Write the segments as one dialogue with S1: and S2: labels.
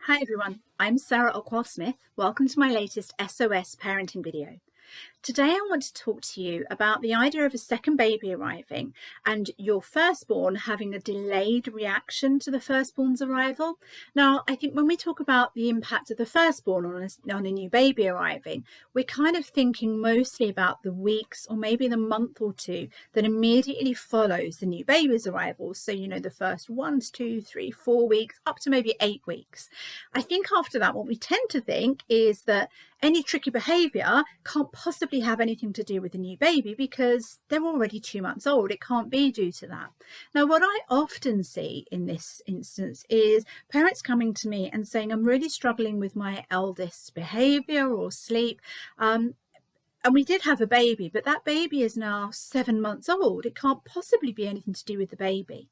S1: Hi everyone, I'm Sarah Ockwell-Smith. Welcome to my latest SOS parenting video. Today I want to talk to you about the idea of a second baby arriving and your firstborn having a delayed reaction to the firstborn's arrival. Now, I think when we talk about the impact of the firstborn on a new baby arriving, we're kind of thinking mostly about the weeks or maybe the month or two that immediately follows the new baby's arrival. So, the first 1 to 2, 3, 4 weeks, up to maybe 8 weeks. I think after that, what we tend to think is that any tricky behaviour can't possibly have anything to do with the new baby because they're already 2 months old. It can't be due to that. Now, what I often see in this instance is parents coming to me and saying, I'm really struggling with my eldest's behaviour or sleep. And we did have a baby, but that baby is now 7 months old. It can't possibly be anything to do with the baby.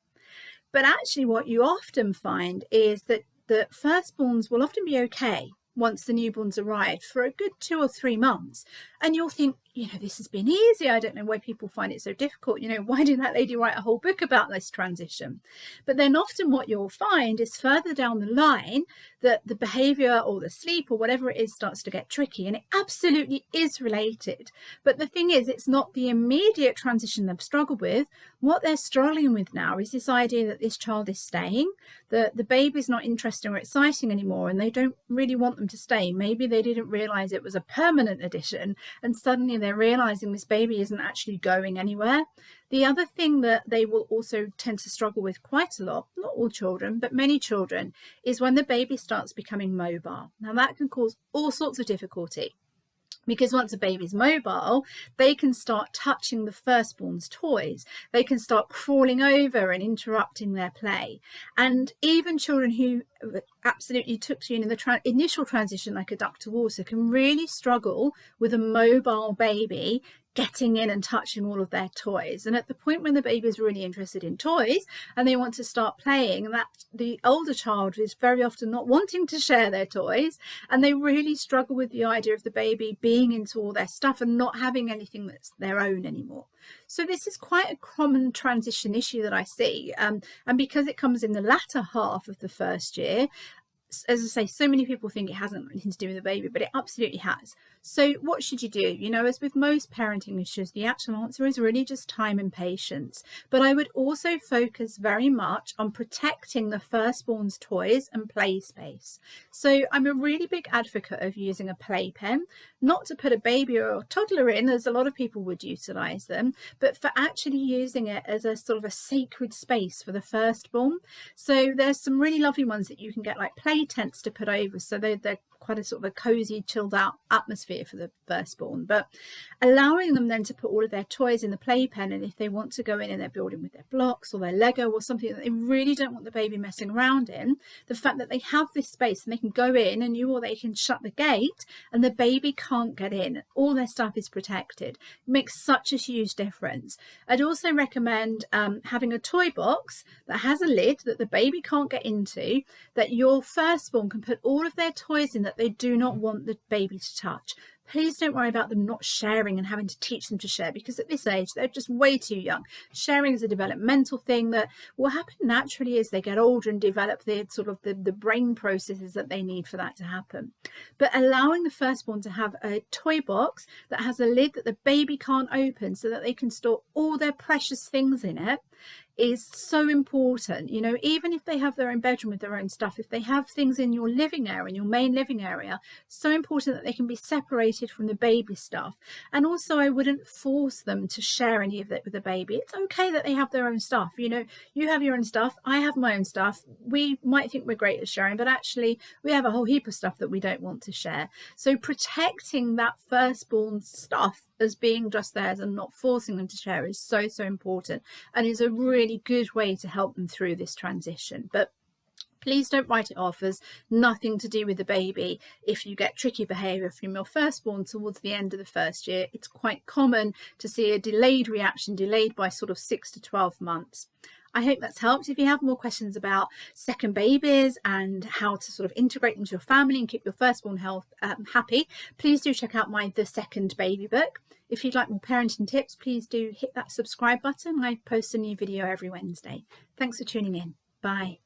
S1: But actually what you often find is that the firstborns will often be okay once the newborns arrive for a good 2 or 3 months. And you'll think, this has been easy. I don't know why people find it so difficult. Why did that lady write a whole book about this transition? But then often what you'll find is further down the line that the behavior or the sleep or whatever it is starts to get tricky, and it absolutely is related. But the thing is, it's not the immediate transition they've struggled with. What they're struggling with now is this idea that this child is staying, that the baby's not interesting or exciting anymore, and they don't really want them to stay. Maybe they didn't realize it was a permanent addition, and suddenly they're realizing this baby isn't actually going anywhere. The other thing that they will also tend to struggle with quite a lot, not all children, but many children, is when the baby starts becoming mobile. Now that can cause all sorts of difficulty, because once a baby's mobile, they can start touching the firstborn's toys. They can start crawling over and interrupting their play. And even children who absolutely took to the initial transition like a duck to water can really struggle with a mobile baby getting in and touching all of their toys. And at the point when the baby is really interested in toys and they want to start playing, that the older child is very often not wanting to share their toys, and they really struggle with the idea of the baby being into all their stuff and not having anything that's their own anymore. So this is quite a common transition issue that I see, and because it comes in the latter half of the first year, as I say, so many people think it hasn't anything to do with the baby, but it absolutely has. So what should you do? As with most parenting issues, the actual answer is really just time and patience. But I would also focus very much on protecting the firstborn's toys and play space. So I'm a really big advocate of using a playpen, not to put a baby or a toddler in, as a lot of people would utilize them, but for actually using it as a sort of a sacred space for the firstborn. So there's some really lovely ones that you can get, like play tents to put over, so they're quite a sort of a cozy, chilled out atmosphere for the firstborn, but allowing them then to put all of their toys in the playpen, and if they want to go in and they're building with their blocks or their Lego or something that they really don't want the baby messing around in, the fact that they have this space and they can go in and they can shut the gate and the baby can't get in, all their stuff is protected, it makes such a huge difference. I'd also recommend having a toy box that has a lid that the baby can't get into, that your firstborn can put all of their toys in that they do not want the baby to touch. Please don't worry about them not sharing and having to teach them to share, because at this age they're just way too young. Sharing is a developmental thing that will happen naturally as they get older and develop the brain processes that they need for that to happen. But allowing the firstborn to have a toy box that has a lid that the baby can't open so that they can store all their precious things in it is so important. Even if they have their own bedroom with their own stuff, if they have things in your living area, in your main living area, so important that they can be separated from the baby stuff. And also, I wouldn't force them to share any of it with the baby. It's okay that they have their own stuff. You have your own stuff, I have my own stuff. We might think we're great at sharing, but actually we have a whole heap of stuff that we don't want to share. So protecting that firstborn stuff as being just theirs and not forcing them to share is so important, and is a really good way to help them through this transition. But please don't write it off as nothing to do with the baby if you get tricky behaviour from your firstborn towards the end of the first year. It's quite common to see a delayed reaction, delayed by sort of 6 to 12 months. I hope that's helped. If you have more questions about second babies and how to sort of integrate them into your family and keep your firstborn happy, please do check out my The Second Baby book. If you'd like more parenting tips, please do hit that subscribe button. I post a new video every Wednesday. Thanks for tuning in. Bye.